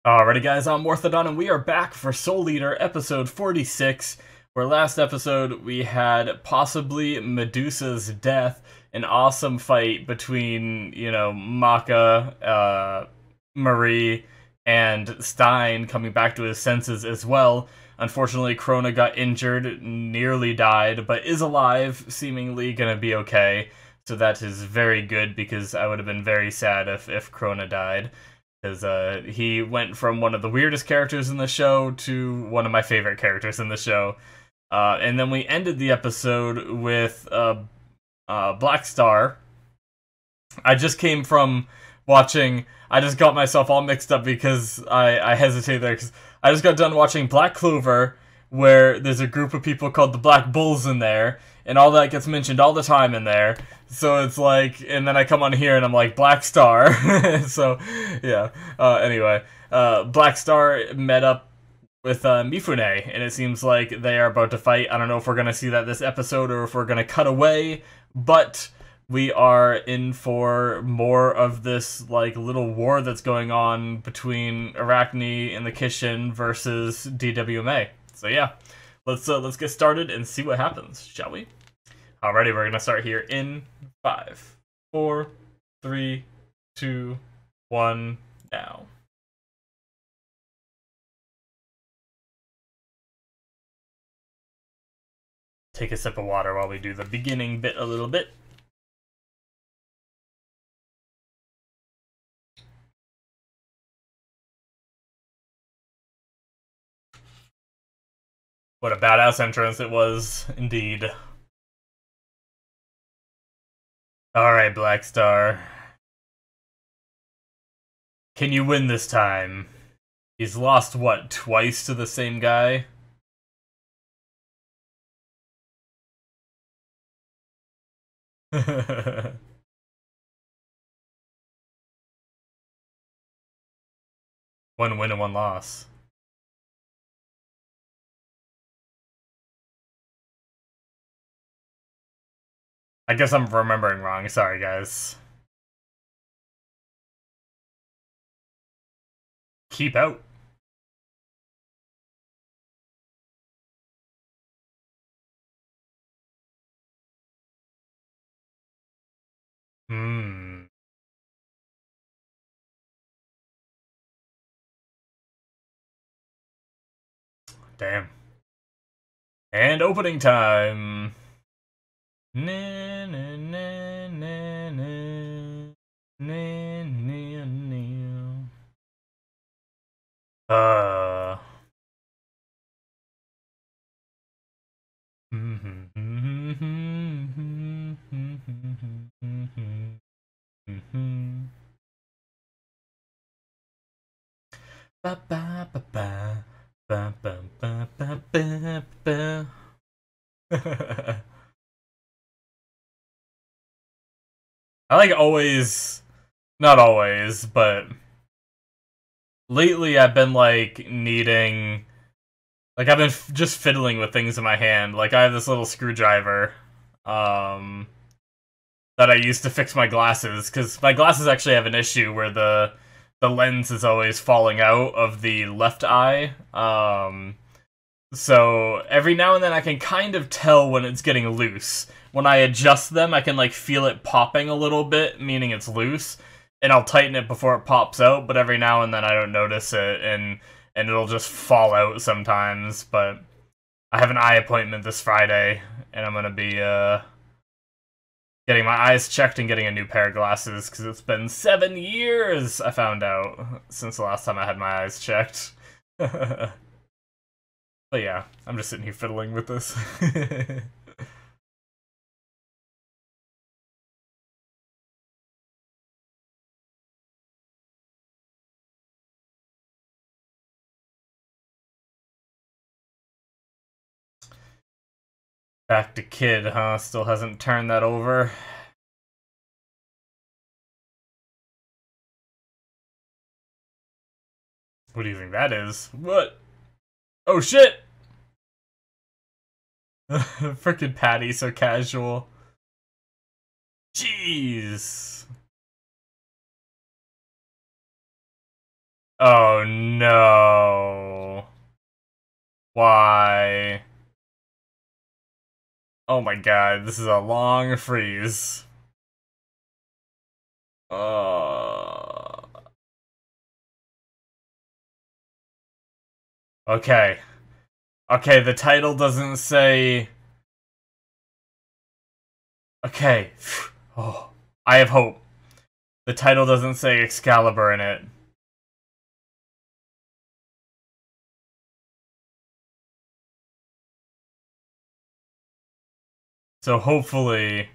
Alrighty guys, I'm Morthadon and we are back for Soul Eater episode 46, where last episode we had possibly Medusa's death, an awesome fight between, Maka, Marie, and Stein coming back to his senses as well. Unfortunately, Krona got injured, nearly died, but is alive, seemingly gonna be okay. So that is very good because I would have been very sad if Krona died. Because he went from one of the weirdest characters in the show to one of my favorite characters in the show. And then we ended the episode with Black Star. I just came from watching... I just got myself all mixed up because I hesitated there. Because I just got done watching Black Clover, where there's a group of people called the Black Bulls in there. And all that gets mentioned all the time in there. So it's like, and then I come on here and I'm like, Black Star. So, yeah. Anyway, Black Star met up with Mifune, and it seems like they are about to fight. I don't know if we're going to see that this episode or if we're going to cut away, but we are in for more of this, like, little war that's going on between Arachne and the Kishin versus DWMA. So, yeah. Let's get started and see what happens, shall we? Alrighty, we're gonna start here in 5, 4, 3, 2, 1, now. Take a sip of water while we do the beginning bit a little bit. What a badass entrance it was, indeed. Alright, Black Star. Can you win this time? He's lost, what, twice to the same guy? One win and one loss. I guess I'm remembering wrong. Sorry, guys. Keep out. Damn. And opening time. Na, na, na, na, na. Na, na, na. Ba ba ba ba ba ba ba ba ba ba. I like always, not always, but lately I've been like needing, like I've been just fiddling with things in my hand. Like I have this little screwdriver that I use to fix my glasses, because my glasses actually have an issue where the lens is always falling out of the left eye. So every now and then I can kind of tell when it's getting loose. When I adjust them, I can like feel it popping a little bit, meaning it's loose, and I'll tighten it before it pops out, but every now and then I don't notice it, and it'll just fall out sometimes. But I have an eye appointment this Friday, and I'm gonna be getting my eyes checked and getting a new pair of glasses, because it's been 7 years, I found out, since the last time I had my eyes checked. But yeah, I'm just sitting here fiddling with this. Back to Kid, huh? Still hasn't turned that over. What do you think that is? What? Oh shit! Frickin' Patty, so casual. Jeez. Oh no. Why? Oh my god, this is a long freeze. Okay. Okay, the title doesn't say... Okay. Oh, I have hope. The title doesn't say Excalibur in it. So hopefully...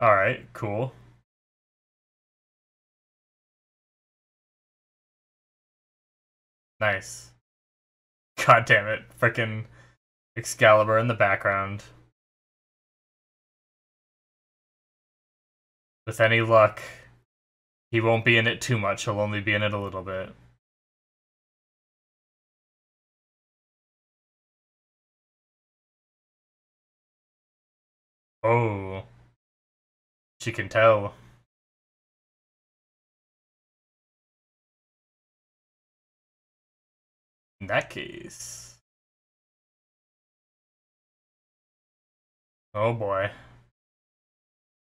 Alright, cool. Nice. God damn it. Frickin' Excalibur in the background. With any luck, he won't be in it too much. He'll only be in it a little bit. Oh. She can tell. In that case... Oh boy.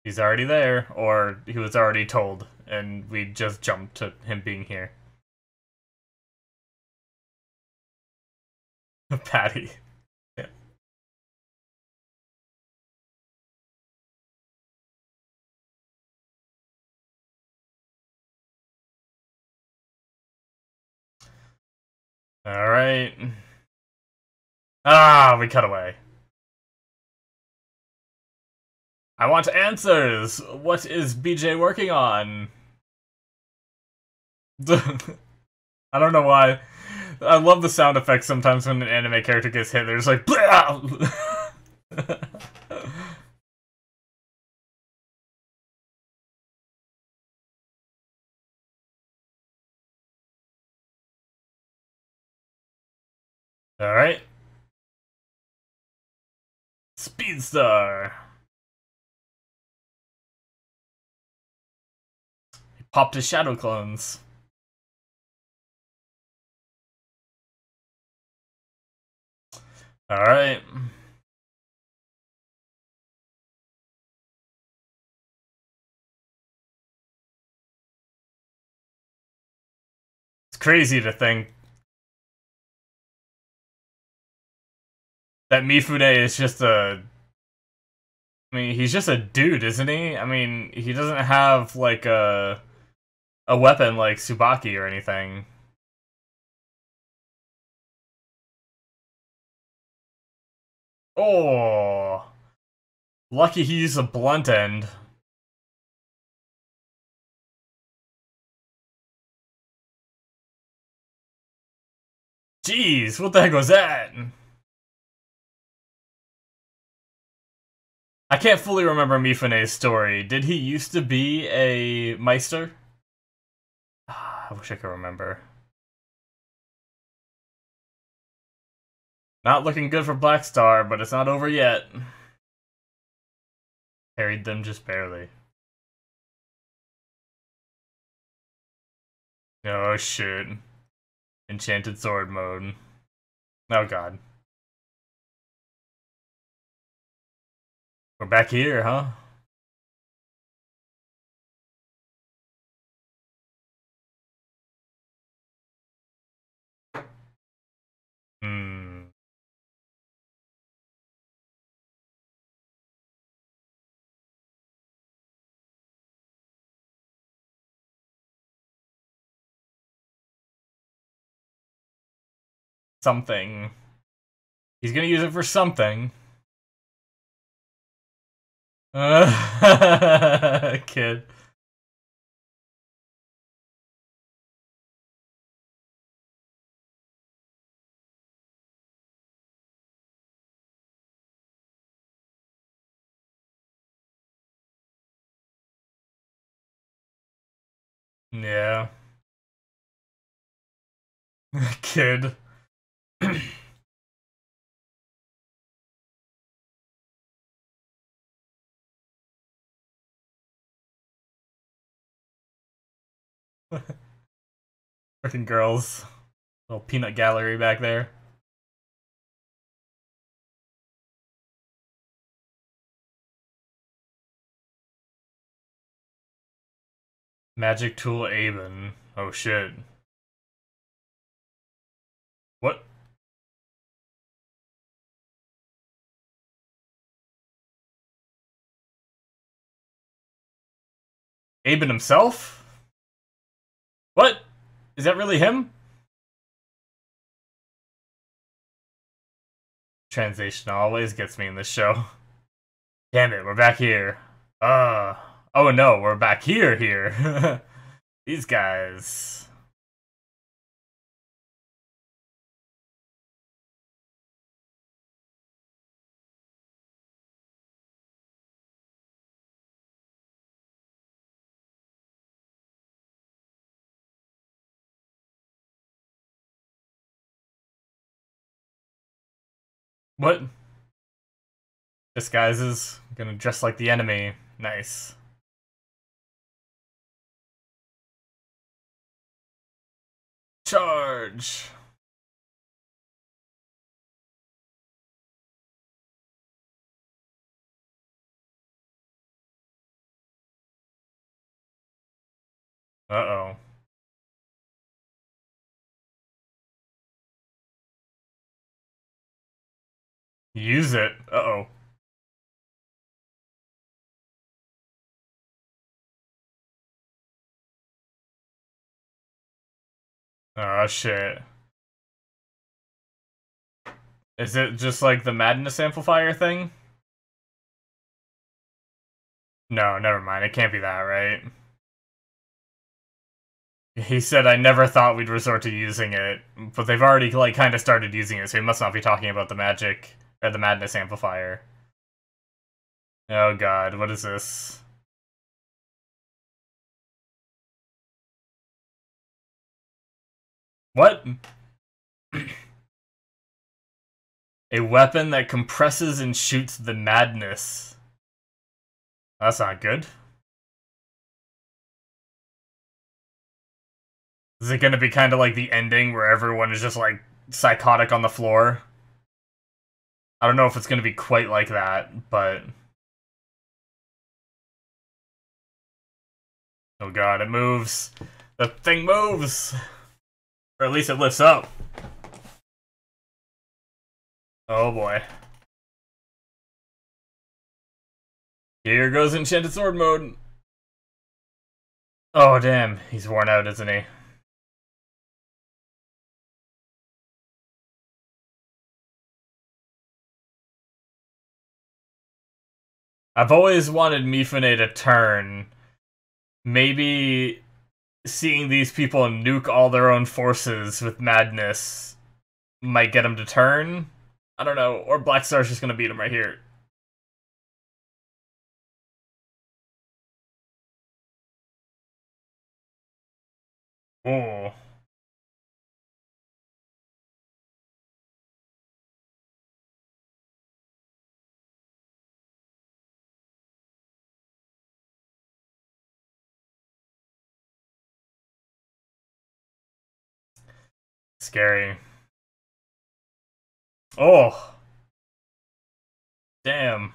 He's already there, or he was already told, and we just jumped to him being here. Patty. Yeah. Alright. Ah, we cut away. I want answers! What is BJ working on? I don't know why. I love the sound effects sometimes when an anime character gets hit. They're just like, Alright. Speedstar. He popped his shadow clones. Alright. It's crazy to think that Mifune is just a... I mean, he's just a dude, isn't he? I mean, he doesn't have, like, a weapon like Tsubaki or anything. Oh! Lucky he used a blunt end. Jeez, what the heck was that? I can't fully remember Mifune's story. Did he used to be a Meister? I wish I could remember. Not looking good for Black Star, but it's not over yet. Carried them just barely. Oh shit. Enchanted Sword mode. Oh god. We're back here, huh? Hmm. Something. He's gonna use it for something. Kid. Yeah. Kid. Freaking girls. Little peanut gallery back there. Magic tool Aben. Oh shit. What? Aben himself? What? Is that really him? Translation always gets me in this show. Damn it, we're back here. Oh no, we're back here. These guys. What? Disguises. Gonna dress like the enemy. Nice. Charge! Uh-oh. Use it. Uh-oh. Oh, shit. Is it just like the madness amplifier thing? No, never mind. It can't be that, right? He said, I never thought we'd resort to using it, but they've already, like, kind of started using it, so he must not be talking about the magic, or the madness amplifier. Oh god, what is this? What? A weapon that compresses and shoots the madness. That's not good. Is it gonna be kind of like the ending where everyone is just, like, psychotic on the floor? I don't know if it's gonna be quite like that, but... Oh god, it moves. The thing moves! Or at least it lifts up. Oh boy. Here goes Enchanted Sword mode. Oh damn, he's worn out, isn't he? I've always wanted Mifune to turn. Maybe seeing these people nuke all their own forces with madness might get him to turn. I don't know. Or Black Star's just gonna beat him right here. Oh. Scary. Oh. Damn.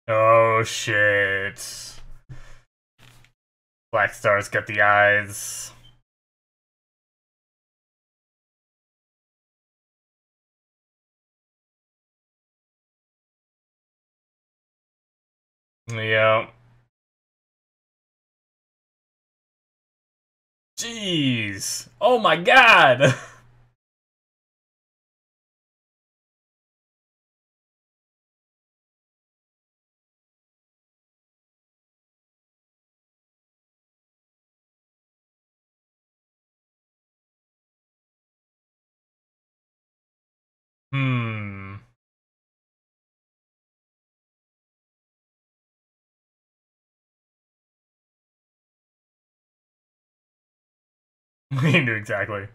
Oh shit. Black Star's got the eyes. Yeah. Jeez. Oh my god. Hmm. He knew exactly.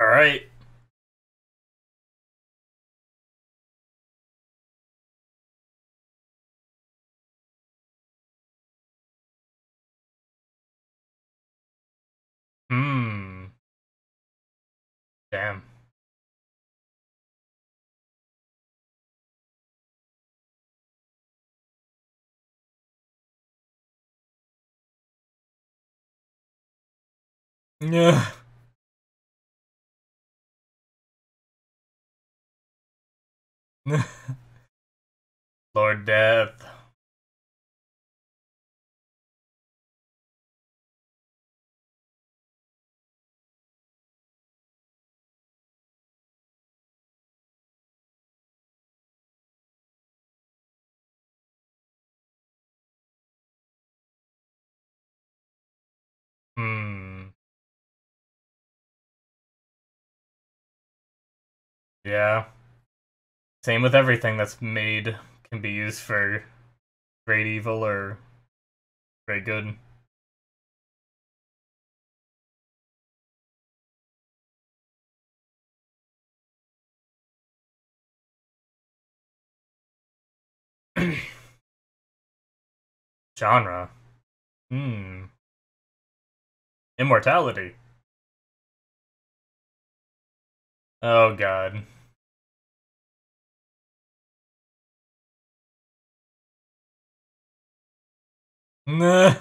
Alright. Hmm. Damn. Yeah. Lord Death. Hmm. Yeah. Same with everything that's made can be used for great evil or great good. Genre. Hmm. Immortality. Oh god. Nah.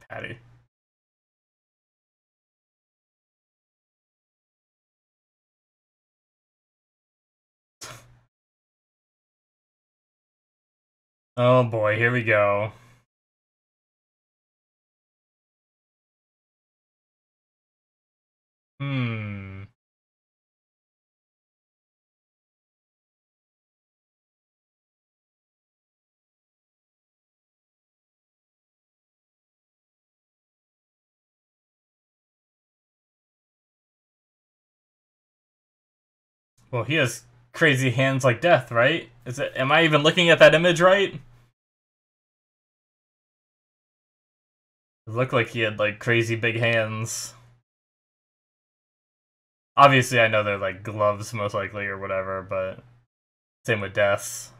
Patty. Oh boy, here we go. Hmm. Well, he has crazy hands like death, right? Is it? Am I even looking at that image right? It looked like he had like crazy big hands. Obviously, I know they're like gloves, most likely, or whatever, but same with deaths.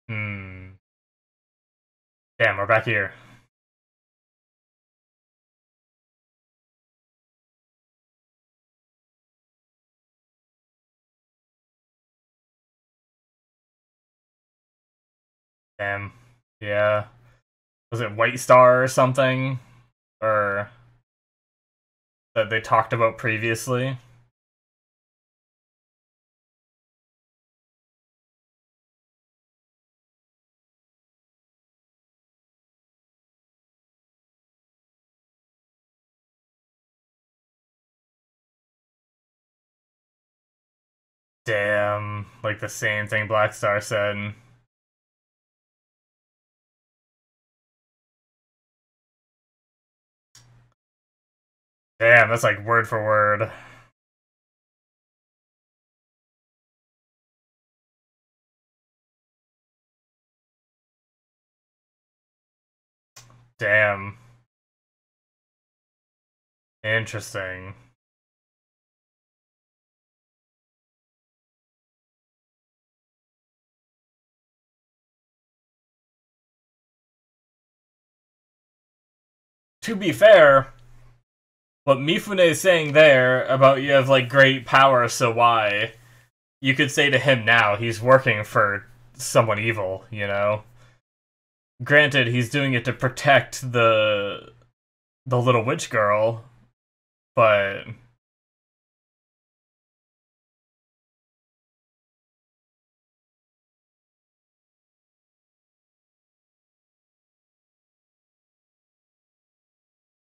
Hmm. Damn, we're back here. Damn. Yeah. Was it White Star or something? Or that they talked about previously? Damn. Like the same thing Black Star said. Damn, that's like word for word. Damn. Interesting. To be fair, what Mifune is saying there about you have like great power, so why? You could say to him now he's working for someone evil, you know? Granted, he's doing it to protect the little witch girl, but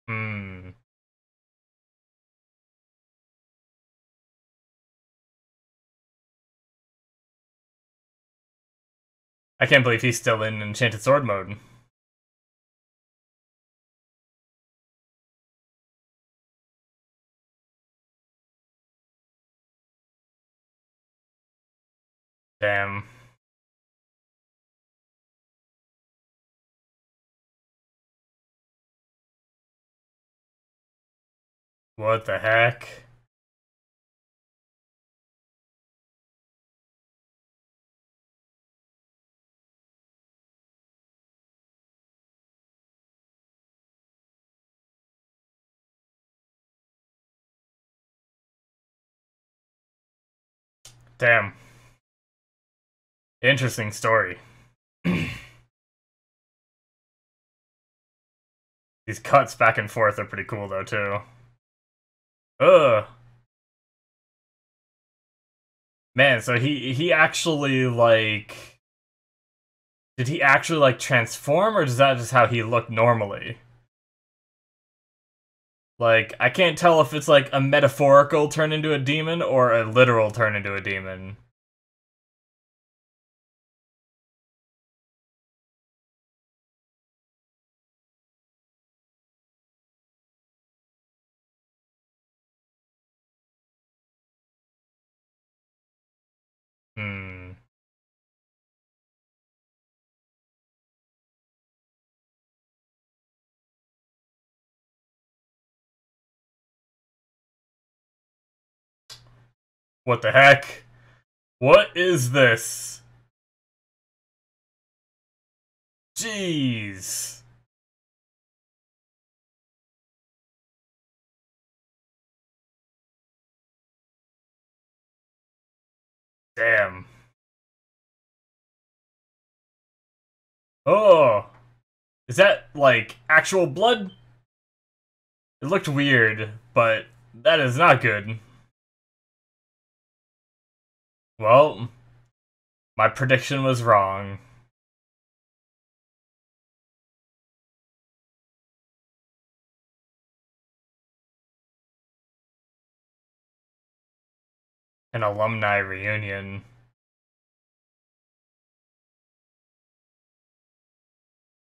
hmm. I can't believe he's still in Enchanted Sword mode. Damn. What the heck? Damn. Interesting story. These cuts back and forth are pretty cool, though, too. Ugh. Man, so he actually, like... Did he actually, like, transform, or is that just how he looked normally? Like, I can't tell if it's, like, a metaphorical turn into a demon, or a literal turn into a demon. Hmm. What the heck? What is this? Jeez. Damn. Oh. Is that, like, actual blood? It looked weird, but that is not good. Well, my prediction was wrong. An alumni reunion.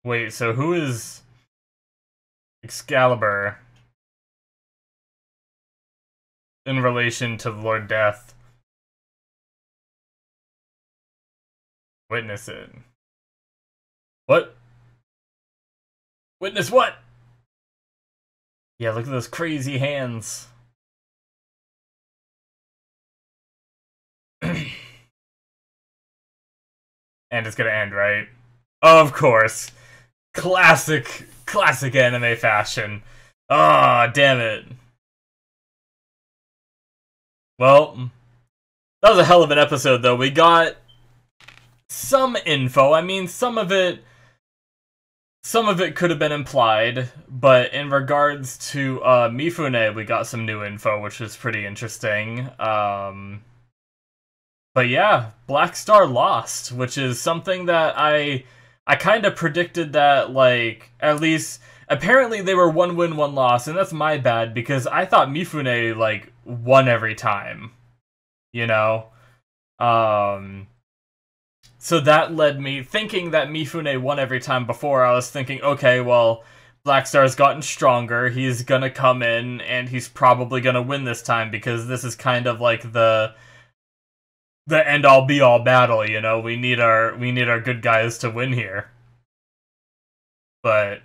Wait, so who is Excalibur in relation to Lord Death? Witness it. What? Witness what? Yeah, look at those crazy hands. And it's gonna end, right? Of course. Classic anime fashion. Ah, oh, damn it. Well, that was a hell of an episode, though. We got some info. I mean, some of it could have been implied, but in regards to Mifune, we got some new info, which is pretty interesting. But yeah, Black Star lost, which is something that I kind of predicted that, like, at least, apparently they were 1 win, 1 loss, and that's my bad, because I thought Mifune, like, won every time, you know? So that led me, thinking that Mifune won every time before, I was thinking, okay, well, Black Star's gotten stronger, he's gonna come in, and he's probably gonna win this time, because this is kind of like the end-all be-all battle, you know? We need our good guys to win here. But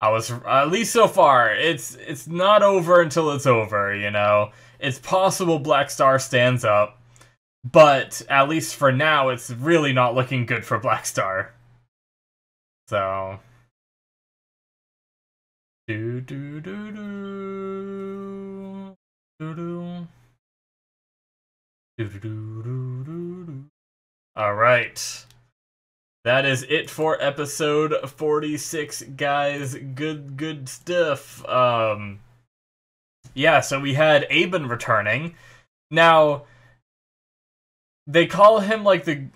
I was, at least so far, it's not over until it's over, you know? It's possible Black Star stands up, but at least for now, it's really not looking good for Black Star. So... do do do do do do. Alright. That is it for episode 46, guys. Good stuff. Yeah, so we had Aben returning. Now, they call him, like, the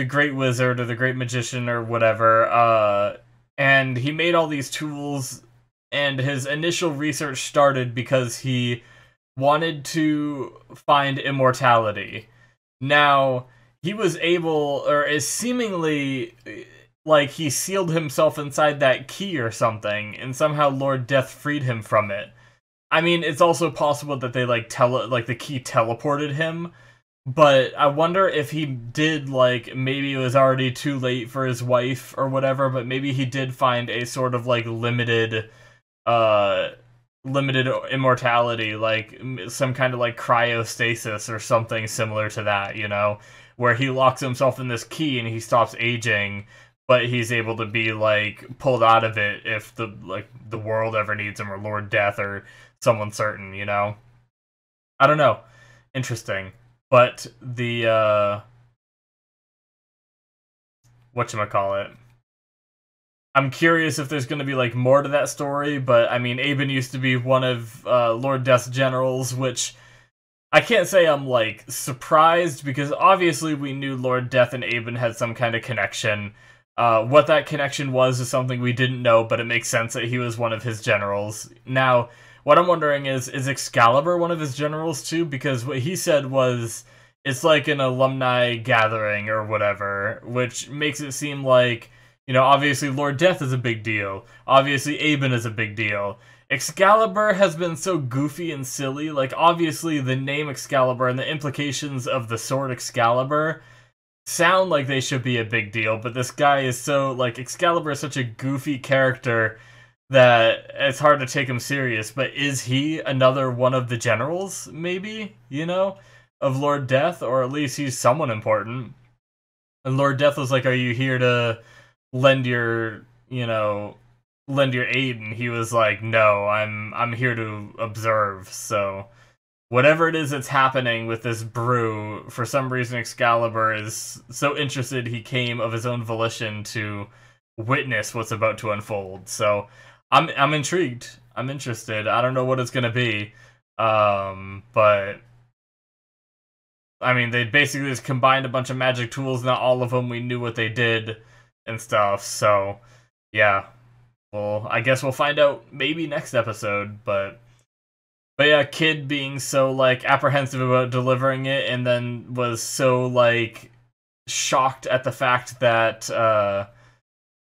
Great Wizard or the Great Magician or whatever, and he made all these tools, and his initial research started because he wanted to find immortality. Now, he was able, or is seemingly, like, he sealed himself inside that key or something, and somehow Lord Death freed him from it. I mean, it's also possible that they, like, the key teleported him, but I wonder if he did, like, maybe it was already too late for his wife or whatever, but maybe he did find a sort of, like, limited immortality, like some kind of like cryostasis or something similar to that, you know, where he locks himself in this key and he stops aging, but he's able to be like pulled out of it if the world ever needs him, or Lord Death or someone certain, you know. I don't know. Interesting. But the whatchamacallit, I'm curious if there's going to be, like, more to that story, but, I mean, Aben used to be one of Lord Death's generals, which I can't say I'm, like, surprised, because obviously we knew Lord Death and Aben had some kind of connection. What that connection was is something we didn't know, but it makes sense that he was one of his generals. Now, what I'm wondering is Excalibur one of his generals too? Because what he said was, it's like an alumni gathering or whatever, which makes it seem like, you know, obviously Lord Death is a big deal. Obviously Aben is a big deal. Excalibur has been so goofy and silly. Like, obviously the name Excalibur and the implications of the sword Excalibur sound like they should be a big deal, but this guy is so, like, Excalibur is such a goofy character that it's hard to take him serious. But is he another one of the generals, maybe, you know, of Lord Death? Or at least he's someone important. And Lord Death was like, are you here to lend your aid? And he was like, no, I'm here to observe. So whatever it is that's happening with this brew, for some reason Excalibur is so interested he came of his own volition to witness what's about to unfold. So I'm intrigued. I'm interested. I don't know what it's gonna be. But I mean, they basically just combined a bunch of magic tools, not all of them we knew what they did and stuff, so yeah. Well, I guess we'll find out maybe next episode, but yeah, Kid being so, like, apprehensive about delivering it, and then was so, like, shocked at the fact that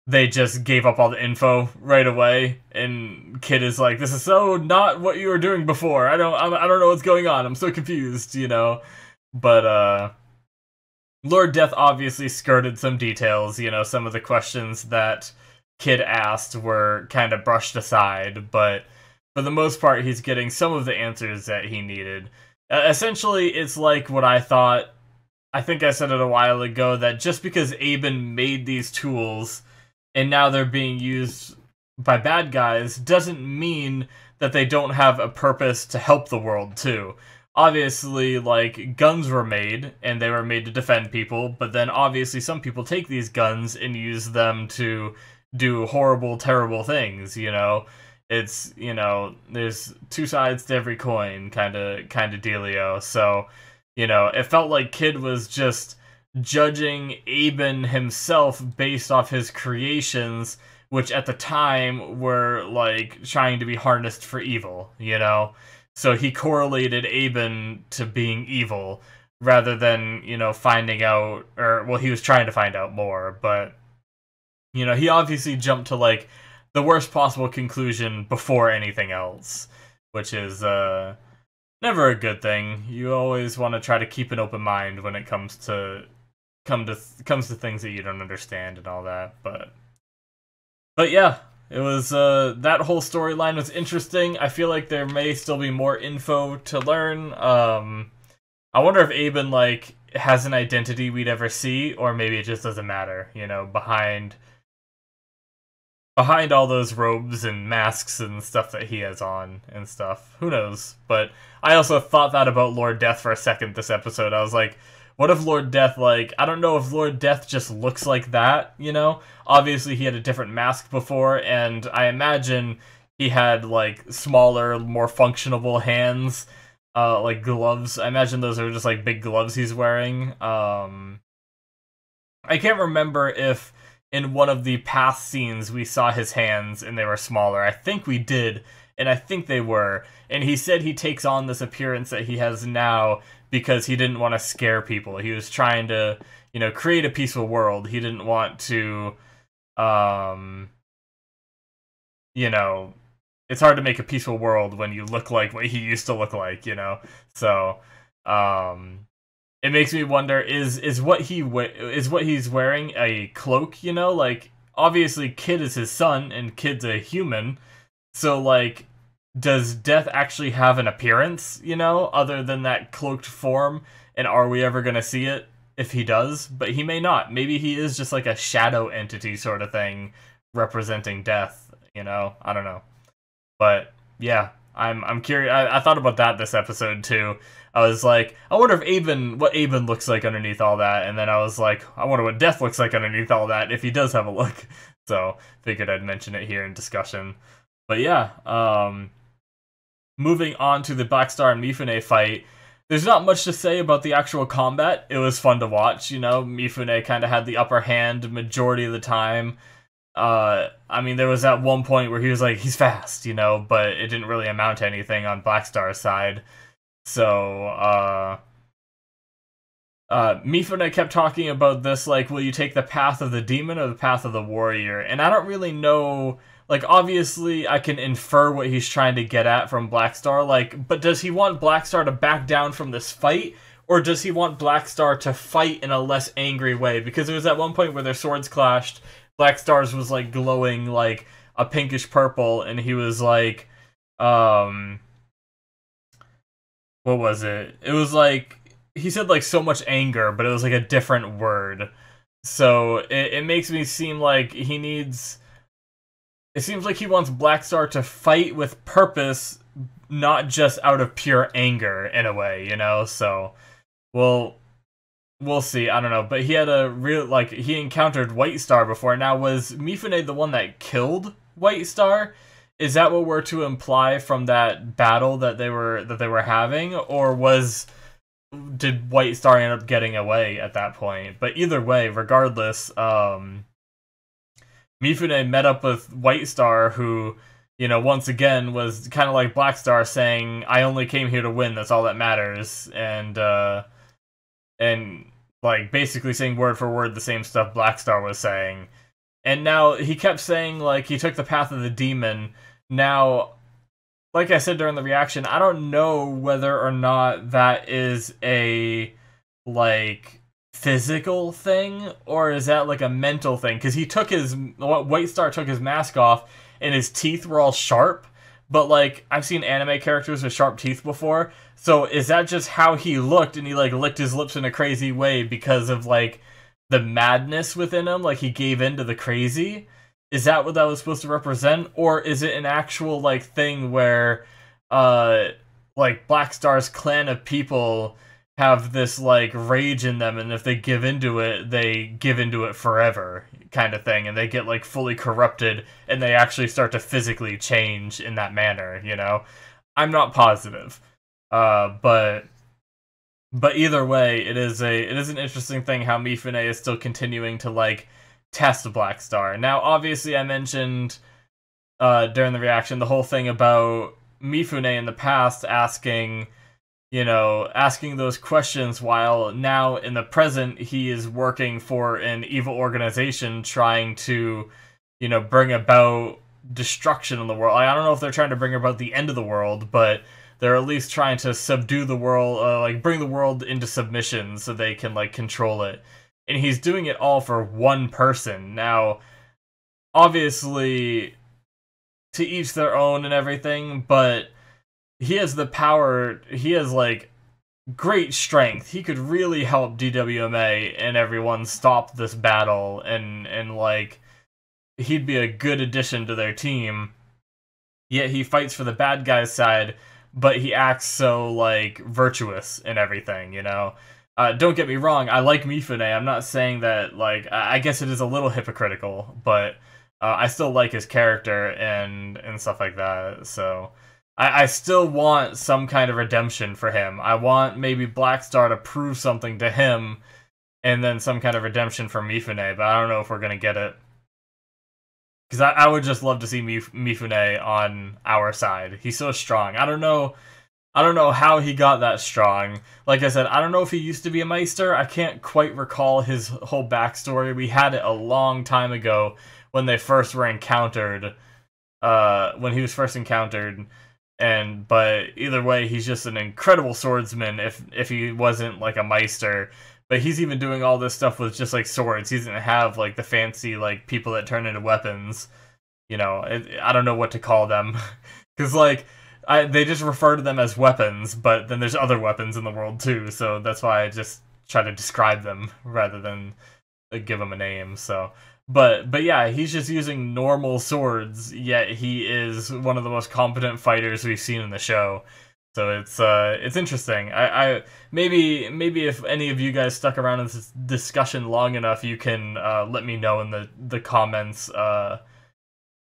they just gave up all the info right away, and Kid is like, this is so not what you were doing before. I don't know what's going on. I'm so confused, you know. But Lord Death obviously skirted some details, you know, some of the questions that Kid asked were kind of brushed aside, but for the most part, he's getting some of the answers that he needed. Essentially, it's like what I thought. I think I said it a while ago, that just because Aben made these tools, and now they're being used by bad guys, doesn't mean that they don't have a purpose to help the world, too. Obviously, like, guns were made, and they were made to defend people, but then obviously some people take these guns and use them to do horrible, terrible things, you know? It's, you know, there's two sides to every coin, kind of dealio. So, you know, it felt like Kid was just judging Aben himself based off his creations, which at the time were, like, trying to be harnessed for evil, you know? So he correlated Aben to being evil, rather than, you know, finding out, or, well, he was trying to find out more, but, you know, he obviously jumped to, like, the worst possible conclusion before anything else, which is never a good thing. You always want to try to keep an open mind when it comes to things that you don't understand and all that. But yeah, it was that whole storyline was interesting. I feel like there may still be more info to learn. I wonder if Aben, like, has an identity we'd ever see, or maybe it just doesn't matter, you know, behind all those robes and masks and stuff that he has on and stuff. Who knows? But I also thought that about Lord Death for a second this episode. I was like, what if Lord Death, like, I don't know if Lord Death just looks like that, you know? Obviously he had a different mask before, and I imagine he had, like, smaller, more functionable hands, like gloves. I imagine those are just, like, big gloves he's wearing. I can't remember if in one of the past scenes we saw his hands and they were smaller. I think we did, and I think they were. And he said he takes on this appearance that he has now because he didn't want to scare people. He was trying to, you know, create a peaceful world. He didn't want to, you know, it's hard to make a peaceful world when you look like what he used to look like, you know? So, it makes me wonder, is what he's wearing a cloak, you know? Like, obviously Kid is his son, and Kid's a human, so, like, does Death actually have an appearance, you know, other than that cloaked form, and are we ever gonna see it if he does? But he may not. Maybe he is just like a shadow entity sort of thing, representing Death, you know? I don't know. But, yeah, I'm curious. I thought about that this episode, too. I was like, I wonder if what Aben looks like underneath all that, and then I was like, I wonder what Death looks like underneath all that, if he does have a look. So, figured I'd mention it here in discussion. But yeah, moving on to the Black Star and Mifune fight, there's not much to say about the actual combat. It was fun to watch, you know, Mifune kind of had the upper hand majority of the time. I mean, there was that one point where he was like, he's fast, you know, but it didn't really amount to anything on Black Star's side. So, Mifune kept talking about this, like, will you take the path of the demon or the path of the warrior? And I don't really know, like, obviously I can infer what he's trying to get at from Black Star, like, but does he want Black Star to back down from this fight? Or does he want Black Star to fight in a less angry way? Because there was that one point where their swords clashed, Black Star's was, like, glowing, like, a pinkish purple, and he was like, what was it? It was like, he said like so much anger, but it was like a different word. So it makes me seem like he needs, it seems like he wants Black Star to fight with purpose, not just out of pure anger in a way, you know? So, we'll see, I don't know. But he had a real, like, he encountered White Star before. Now, was Mifune the one that killed White Star? Is that what we're to imply from that battle that they were having, or did White Star end up getting away at that point? But either way, regardless, Mifune met up with White Star, who, you know, once again was kind of like Black Star, saying, "I only came here to win. That's all that matters," and like basically saying word for word the same stuff Black Star was saying. And now he kept saying, like, he took the path of the demon. Now, like I said during the reaction, I don't know whether or not that is a, like, physical thing, or is that, like, a mental thing? Because White Star took his mask off, and his teeth were all sharp, but, like, I've seen anime characters with sharp teeth before, so is that just how he looked, and he, like, licked his lips in a crazy way because of, like, the madness within him, like he gave in to the crazy? Is that what that was supposed to represent? Or is it an actual, like, thing where, like, Black Star's clan of people have this, like, rage in them, and if they give into it, they give into it forever, kind of thing, and they get, like, fully corrupted, and they actually start to physically change in that manner, you know? I'm not positive. But either way, it is an interesting thing how Mifune is still continuing to, like, test Black Star. Now, obviously, I mentioned during the reaction the whole thing about Mifune in the past asking those questions, while now in the present he is working for an evil organization trying to, you know, bring about destruction in the world. I don't know if they're trying to bring about the end of the world, but they're at least trying to subdue the world, like, bring the world into submission so they can, like, control it. And he's doing it all for one person. Now, obviously, to each their own and everything, but he has the power, he has, like, great strength. He could really help DWMA and everyone stop this battle, and like, he'd be a good addition to their team. Yet he fights for the bad guy's side, but he acts so, like, virtuous and everything, you know? Don't get me wrong, I like Mifune. I'm not saying that, like, I guess it is a little hypocritical, but I still like his character and stuff like that, so I still want some kind of redemption for him. I want maybe Black Star to prove something to him, and then some kind of redemption for Mifune, but I don't know if we're gonna get it. Because I would just love to see Mifune on our side. He's so strong. I don't know. I don't know how he got that strong. Like I said, I don't know if he used to be a Meister. I can't quite recall his whole backstory. We had it a long time ago when they first were encountered. When he was first encountered. But either way, he's just an incredible swordsman if he wasn't like a Meister. But he's even doing all this stuff with just like swords. He doesn't have like the fancy like people that turn into weapons. You know, I don't know what to call them. Because like they just refer to them as weapons, but then there's other weapons in the world too, so that's why I just try to describe them rather than give them a name. So, but yeah, he's just using normal swords, yet he is one of the most competent fighters we've seen in the show. So it's interesting. I maybe if any of you guys stuck around in this discussion long enough, you can let me know in the comments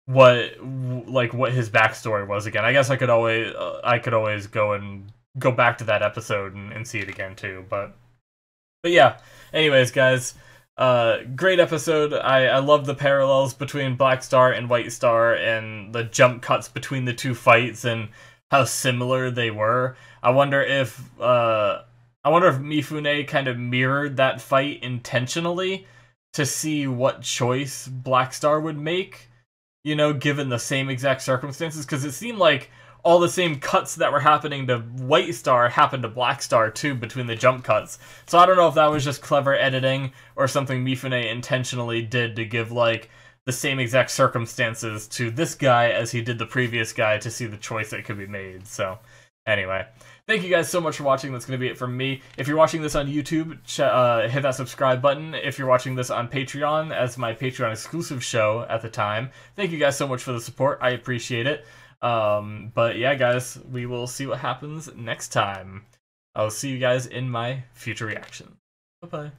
what his backstory was again. I guess I could always go back to that episode and see it again too. But yeah. Anyways, guys, great episode. I love the parallels between Black Star and White Star and the jump cuts between the two fights and how similar they were. I wonder if Mifune kind of mirrored that fight intentionally to see what choice Black Star would make. You know, given the same exact circumstances, because it seemed like all the same cuts that were happening to White Star happened to Black Star too between the jump cuts. So I don't know if that was just clever editing or something Mifune intentionally did to give like the same exact circumstances to this guy as he did the previous guy to see the choice that could be made. So anyway, thank you guys so much for watching. That's going to be it from me. If you're watching this on YouTube, hit that subscribe button. If you're watching this on Patreon, as my Patreon exclusive show at the time, thank you guys so much for the support. I appreciate it. But yeah, guys, we will see what happens next time. I'll see you guys in my future reaction. Bye-bye.